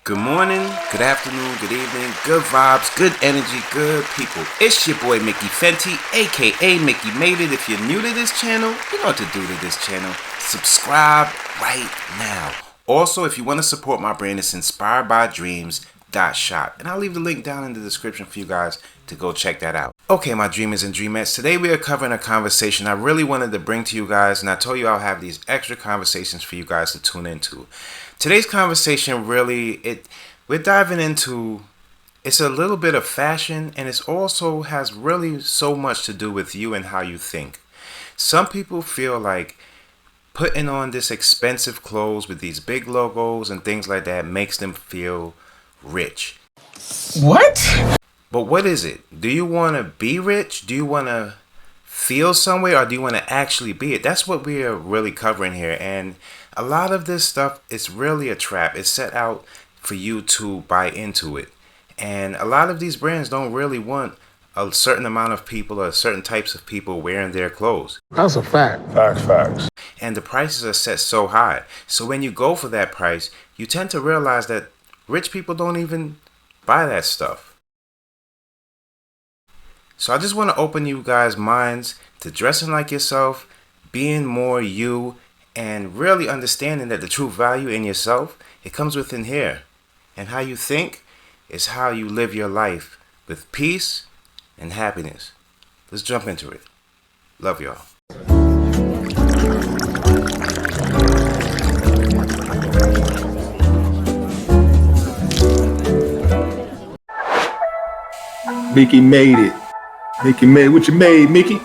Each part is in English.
Good morning, good afternoon, good evening, good vibes, good energy, good people. It's your boy Mickey Fenty, aka Mickey Made It. If you're new to this channel, you know what to do to this channel. Subscribe right now. Also, if you want to support my brand, it's inspired by dreams.shop. And I'll leave the link down in the description for you guys to go check that out. Okay, my dreamers and dreamettes, today we are covering a conversation I really wanted to bring to you guys, and I told you I'll have these extra conversations for you guys to tune into. Today's conversation we're diving into, it's a little bit of fashion, and it also has really so much to do with you and how you think. Some people feel like putting on this expensive clothes with these big logos and things like that makes them feel rich. What? But what is it? Do you want to be rich? Do you want to feel some way, or do you want to actually be it? That's what we are really covering here. And a lot of this stuff is really a trap. It's set out for you to buy into it. And a lot of these brands don't really want a certain amount of people or certain types of people wearing their clothes. That's a fact. Facts. And the prices are set so high. So when you go for that price, you tend to realize that rich people don't even buy that stuff. So I just want to open you guys' minds to dressing like yourself, being more you, and really understanding that the true value in yourself, it comes within here. And how you think is how you live your life with peace and happiness. Let's jump into it. Love y'all. Mickey made it. Mickey made what you made, Mickey.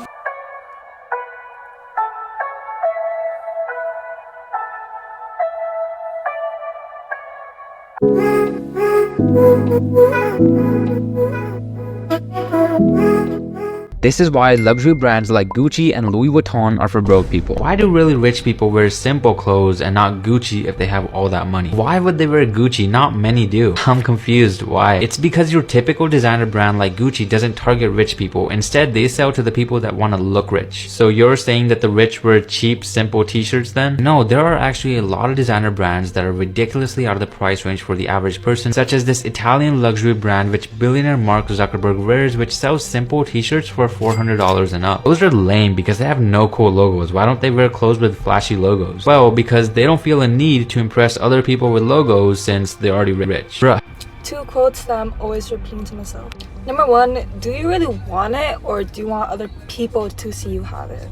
This is why luxury brands like Gucci and Louis Vuitton are for broke people. Why do really rich people wear simple clothes and not Gucci if they have all that money? Why would they wear Gucci? Not many do. I'm confused. Why? It's because your typical designer brand like Gucci doesn't target rich people. Instead, they sell to the people that want to look rich. So you're saying that the rich wear cheap, simple t-shirts then? No, there are actually a lot of designer brands that are ridiculously out of the price range for the average person, such as this Italian luxury brand which billionaire Mark Zuckerberg wears, which sells simple t-shirts for $400 and up. Those are lame because they have no cool logos. Why don't they wear clothes with flashy logos? Well, because they don't feel a need to impress other people with logos since they're already rich. Bruh. Two quotes that I'm always repeating to myself. Number one, do you really want it, or do you want other people to see you have it?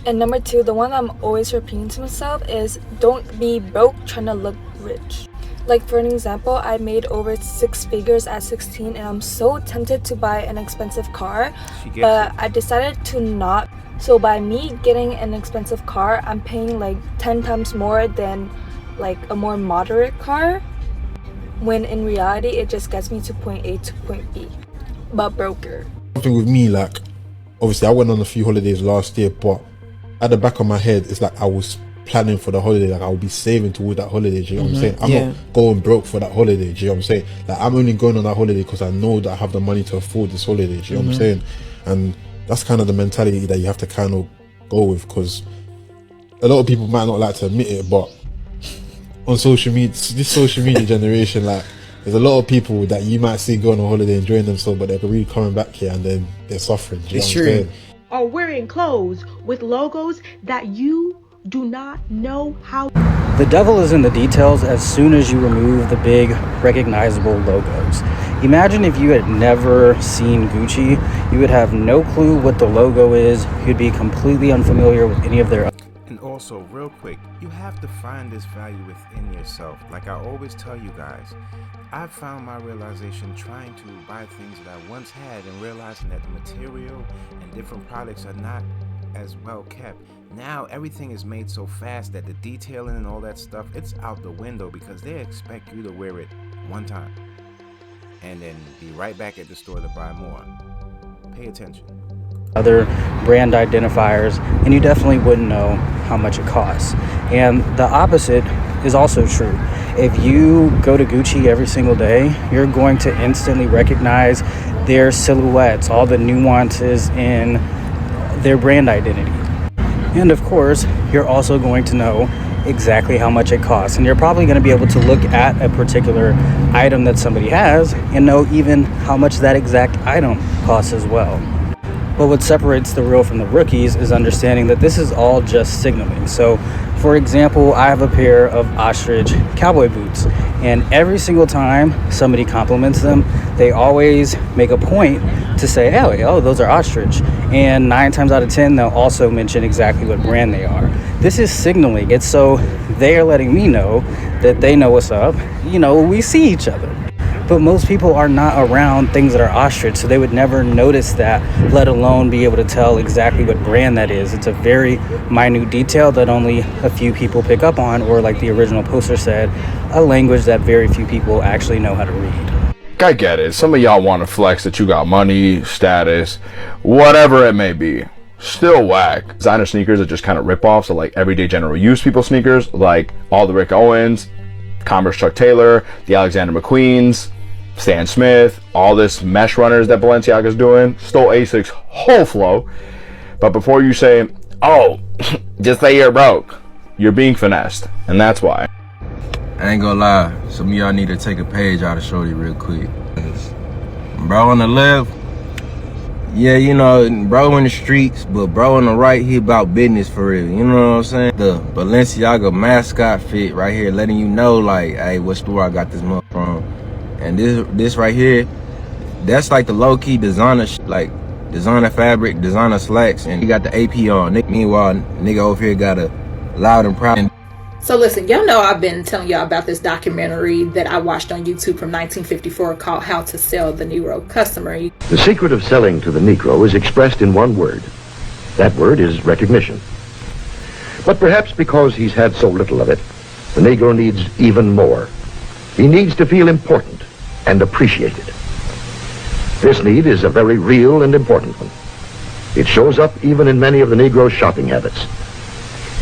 And number two, the one I'm always repeating to myself is, don't be broke trying to look rich. Like, for an example, I made over 6 figures at 16, and I'm so tempted to buy an expensive car, but I decided to not. So by me getting an expensive car, I'm paying like 10 times more than like a more moderate car, when in reality it just gets me to point A to point B, but broker. Something with me, like, obviously I went on a few holidays last year, but at the back of my head it's like I was planning for the holiday, like I'll be saving towards that holiday, do you know what I'm saying? I'm not going broke for that holiday, do you know what I'm saying? Like, I'm only going on that holiday because I know that I have the money to afford this holiday, do you know what I'm saying? And that's kind of the mentality that you have to kind of go with, because a lot of people might not like to admit it, but on social media, this social media generation, like, there's a lot of people that you might see going on holiday enjoying themselves, but they're really coming back here and then they're suffering, do you know what I'm saying? Or wearing clothes with logos that you do not know how. The devil is in the details as soon as you remove the big recognizable logos. Imagine if you had never seen Gucci, you would have no clue what the logo is, you'd be completely unfamiliar with any of their. And also, real quick, you have to find this value within yourself. Like I always tell you guys, I found my realization trying to buy things that I once had and realizing that the material and different products are not as well kept. Now everything is made so fast that the detailing and all that stuff, it's out the window because they expect you to wear it one time and then be right back at the store to buy more. Pay attention. Other brand identifiers, and you definitely wouldn't know how much it costs. And the opposite is also true. If you go to Gucci every single day, you're going to instantly recognize their silhouettes, all the nuances in their brand identity. And of course, you're also going to know exactly how much it costs. And you're probably going to be able to look at a particular item that somebody has and know even how much that exact item costs as well. But what separates the real from the rookies is understanding that this is all just signaling. So, for example, I have a pair of ostrich cowboy boots, and every single time somebody compliments them, they always make a point to say, oh, those are ostrich. And 9 times out of 10, they'll also mention exactly what brand they are. This is signaling. It's so they're letting me know that they know what's up. You know, we see each other. But most people are not around things that are ostrich, so they would never notice that, let alone be able to tell exactly what brand that is. It's a very minute detail that only a few people pick up on, or like the original poster said, a language that very few people actually know how to read. I get it. Some of y'all want to flex that you got money, status, whatever it may be. Still whack. Designer sneakers are just kind of rip-offs of like everyday general use people sneakers, like all the Rick Owens, Converse Chuck Taylor, the Alexander McQueens, Stan Smith, all this mesh runners that Balenciaga's doing. Stole ASIC's whole flow. But before you say, oh, just say you're broke, you're being finessed. And that's why. I ain't gonna lie, some of y'all need to take a page out of Shorty real quick. Bro on the left, yeah, you know, bro in the streets, but bro on the right, he about business for real. You know what I'm saying? The Balenciaga Mascot fit right here, letting you know, like, hey, what store I got this mug from. And this right here, that's like the low-key designer, like designer fabric, designer slacks, and he got the AP on. Meanwhile, nigga over here got a loud and proud. So listen, y'all know I've been telling y'all about this documentary that I watched on YouTube from 1954 called How to Sell the Negro Customer. The secret of selling to the Negro is expressed in one word. That word is recognition. But perhaps because he's had so little of it, the Negro needs even more. He needs to feel important and appreciated. This need is a very real and important one. It shows up even in many of the Negro's shopping habits.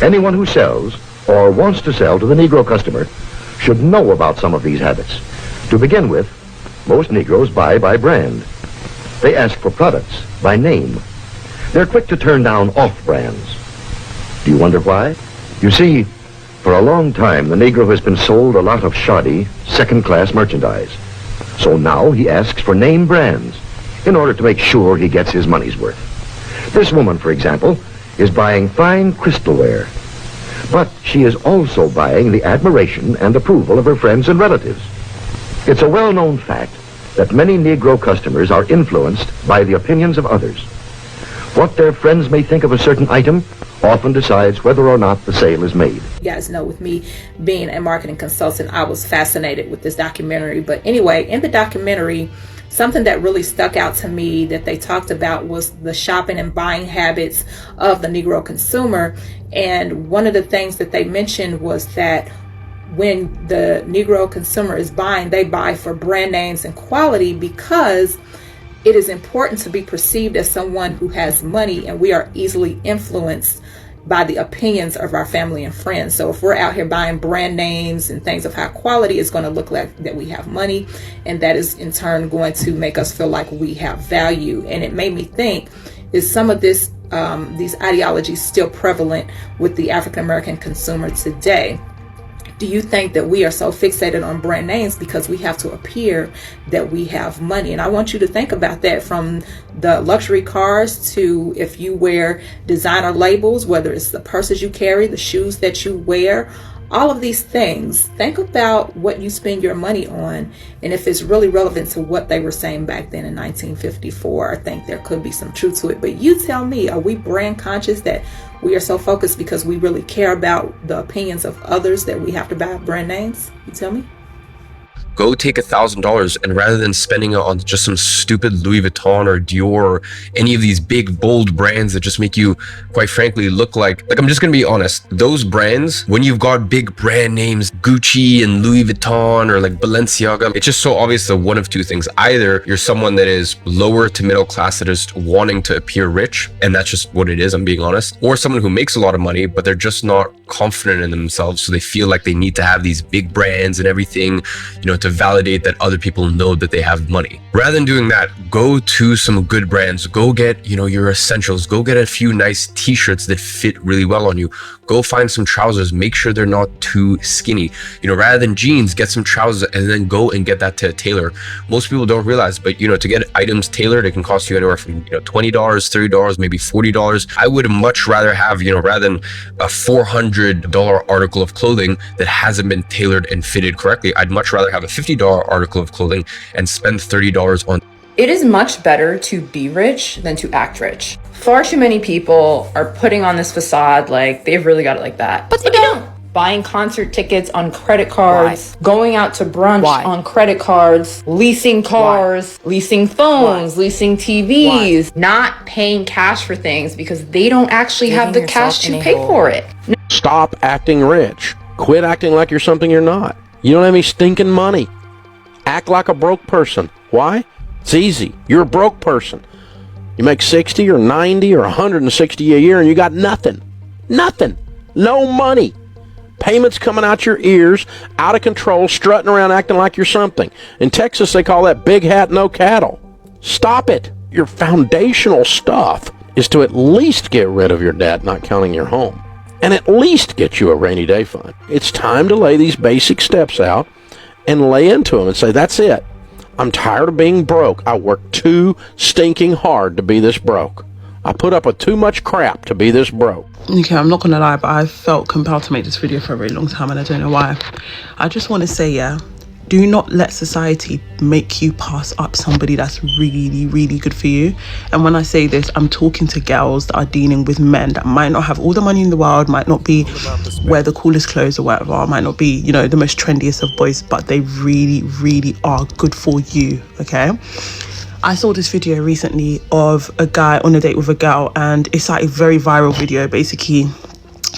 Anyone who sells or wants to sell to the Negro customer should know about some of these habits. To begin with, most Negroes buy by brand. They ask for products by name. They're quick to turn down off-brands. Do you wonder why? You see, for a long time, the Negro has been sold a lot of shoddy, second-class merchandise. So now he asks for name brands in order to make sure he gets his money's worth. This woman, for example, is buying fine crystalware, but she is also buying the admiration and approval of her friends and relatives. It's a well-known fact that many Negro customers are influenced by the opinions of others. What their friends may think of a certain item often decides whether or not the sale is made. You guys know, with me being a marketing consultant, I was fascinated with this documentary. But anyway, in the documentary, something that really stuck out to me that they talked about was the shopping and buying habits of the Negro consumer. And one of the things that they mentioned was that when the Negro consumer is buying, they buy for brand names and quality because it is important to be perceived as someone who has money, and we are easily influenced by the opinions of our family and friends. So if we're out here buying brand names and things of high quality, it's going to look like that we have money, and that is in turn going to make us feel like we have value. And it made me think, is some of this these ideologies still prevalent with the African American consumer today? Do you think that we are so fixated on brand names because we have to appear that we have money? And I want you to think about that, from the luxury cars to if you wear designer labels, whether it's the purses you carry, the shoes that you wear, all of these things. Think about what you spend your money on and if it's really relevant to what they were saying back then in 1954. I think there could be some truth to it. But you tell me, are we brand conscious that we are so focused because we really care about the opinions of others that we have to buy brand names? You tell me. Go take $1,000 and rather than spending it on just some stupid Louis Vuitton or Dior or any of these big bold brands that just make you, quite frankly, look like I'm just gonna be honest, those brands, when you've got big brand names, Gucci and Louis Vuitton or like Balenciaga, it's just so obvious that one of two things. Either you're someone that is lower to middle class that is wanting to appear rich, and that's just what it is, I'm being honest, or someone who makes a lot of money but they're just not confident in themselves, so they feel like they need to have these big brands and everything, you know, to validate that other people know that they have money. Rather than doing that, go to some good brands, go get, you know, your essentials, go get a few nice t-shirts that fit really well on you, go find some trousers, make sure they're not too skinny. You know, rather than jeans, get some trousers and then go and get that to a tailor. Most people don't realize, but you know, to get items tailored, it can cost you anywhere from, you know, $20, $30, maybe $40. I would much rather have, you know, rather than a $400 article of clothing that hasn't been tailored and fitted correctly, I'd much rather have a $50 article of clothing and spend $30 on. It is much better to be rich than to act rich. Far too many people are putting on this facade like they've really got it like that. But they don't. Buying concert tickets on credit cards, going out to brunch on credit cards, leasing cars, leasing phones, leasing TVs, not paying cash for things because they don't actually have the cash to pay for it. Stop acting rich. Quit acting like you're something you're not. You don't have any stinking money. Act like a broke person. Why? It's easy. You're a broke person. You make 60 or 90 or 160 a year and you got nothing. Nothing. No money. Payments coming out your ears, out of control, strutting around acting like you're something. In Texas, they call that big hat, no cattle. Stop it. Your foundational stuff is to at least get rid of your debt, not counting your home, and at least get you a rainy day fund. It's time to lay these basic steps out and lay into them and say, that's it. I'm tired of being broke. I work too stinking hard to be this broke. I put up with too much crap to be this broke. Okay, I'm not gonna lie, but I felt compelled to make this video for a very long time and I don't know why. I just want to say, yeah, do not let society make you pass up somebody that's really, really good for you. And when I say this, I'm talking to girls that are dealing with men that might not have all the money in the world, might not be wear the coolest clothes or whatever, might not be, you know, the most trendiest of boys, but they really, really are good for you, okay? I saw this video recently of a guy on a date with a girl, and it's like a very viral video. Basically,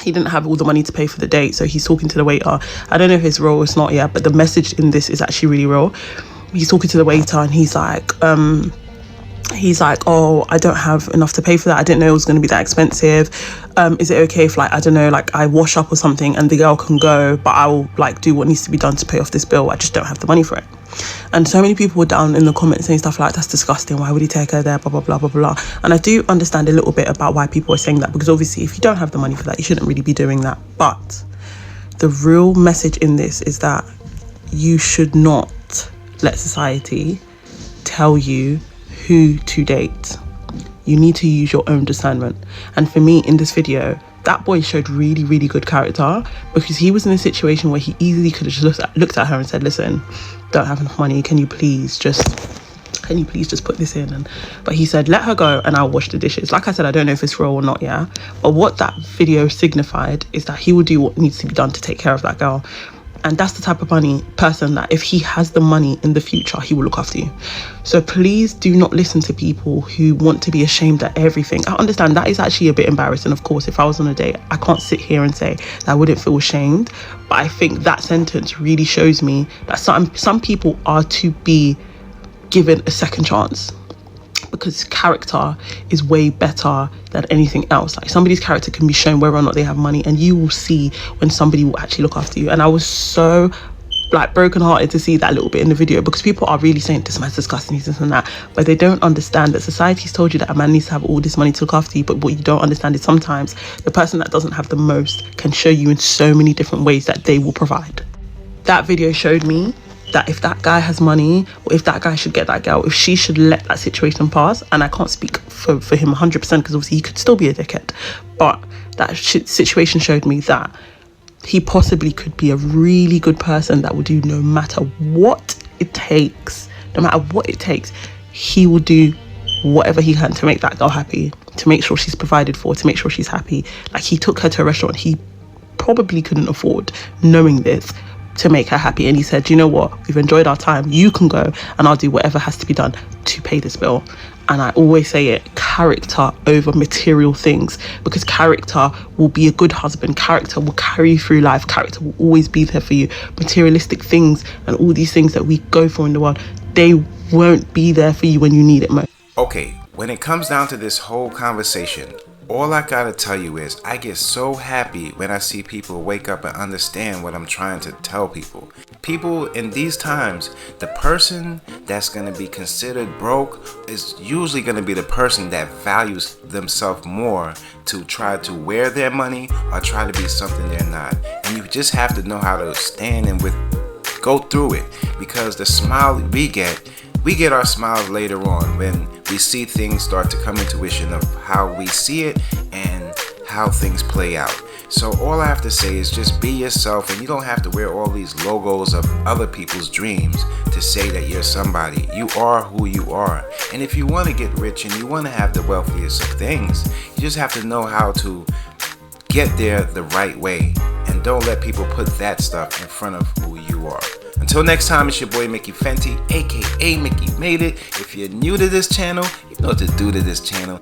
he didn't have all the money to pay for the date, so he's talking to the waiter. I don't know if it's real or it's not yet, but the message in this is actually really real. He's talking to the waiter and he's like, oh, I don't have enough to pay for that. I didn't know it was going to be that expensive. Is it okay if, like, I don't know, like I wash up or something and the girl can go, but I'll like do what needs to be done to pay off this bill. I just don't have the money for it. And so many people were down in the comments saying stuff like, that's disgusting, why would he take her there, blah blah blah blah blah. And I do understand a little bit about why people are saying that, because obviously if you don't have the money for that, you shouldn't really be doing that. But the real message in this is that you should not let society tell you who to date. You need to use your own discernment. And for me, in this video, that boy showed really, really good character, because he was in a situation where he easily could have just looked at her and said, listen, don't have enough money, can you please just put this in? But he said, let her go and I'll wash the dishes. Like I said, I don't know if it's real or not, yeah, but what that video signified is that he will do what needs to be done to take care of that girl. And that's the type of person that if he has the money in the future, he will look after you. So please do not listen to people who want to be ashamed at everything. I understand that is actually a bit embarrassing. Of course, if I was on a date, I can't sit here and say that I wouldn't feel ashamed. But I think that sentence really shows me that some people are to be given a second chance, because character is way better than anything else. Like, somebody's character can be shown whether or not they have money, and you will see when somebody will actually look after you. And I was so like brokenhearted to see that little bit in the video, because people are really saying this man's disgusting, this and that, but they don't understand that society's told you that a man needs to have all this money to look after you. But what you don't understand is sometimes the person that doesn't have the most can show you in so many different ways that they will provide. That video showed me that if that guy has money, or if that guy should get that girl, if she should let that situation pass, and I can't speak for him 100% because obviously he could still be a dickhead, but that situation showed me that he possibly could be a really good person that will do no matter what it takes, he will do whatever he can to make that girl happy, to make sure she's provided for, to make sure she's happy. Like, he took her to a restaurant he probably couldn't afford, knowing this, to make her happy. And he said, you know what, we've enjoyed our time, you can go and I'll do whatever has to be done to pay this bill. And I always say it, character over material things, because character will be a good husband, character will carry you through life, character will always be there for you. Materialistic things and all these things that we go for in the world, they won't be there for you when you need it most. Okay, when it comes down to this whole conversation, all I gotta tell you is I get so happy when I see people wake up and understand what I'm trying to tell people. People in these times, the person that's gonna be considered broke is usually gonna be the person that values themselves more to try to wear their money or try to be something they're not. And you just have to know how to stand and go through it, because the smile we get our smiles later on when we see things start to come into fruition of how we see it and how things play out. So all I have to say is just be yourself, and you don't have to wear all these logos of other people's dreams to say that you're somebody. You are who you are. And if you want to get rich and you want to have the wealthiest of things, you just have to know how to get there the right way, and don't let people put that stuff in front of who you are. Until next time, it's your boy Mickey Fenty, aka Mickey Made It. If you're new to this channel, you know what to do to this channel.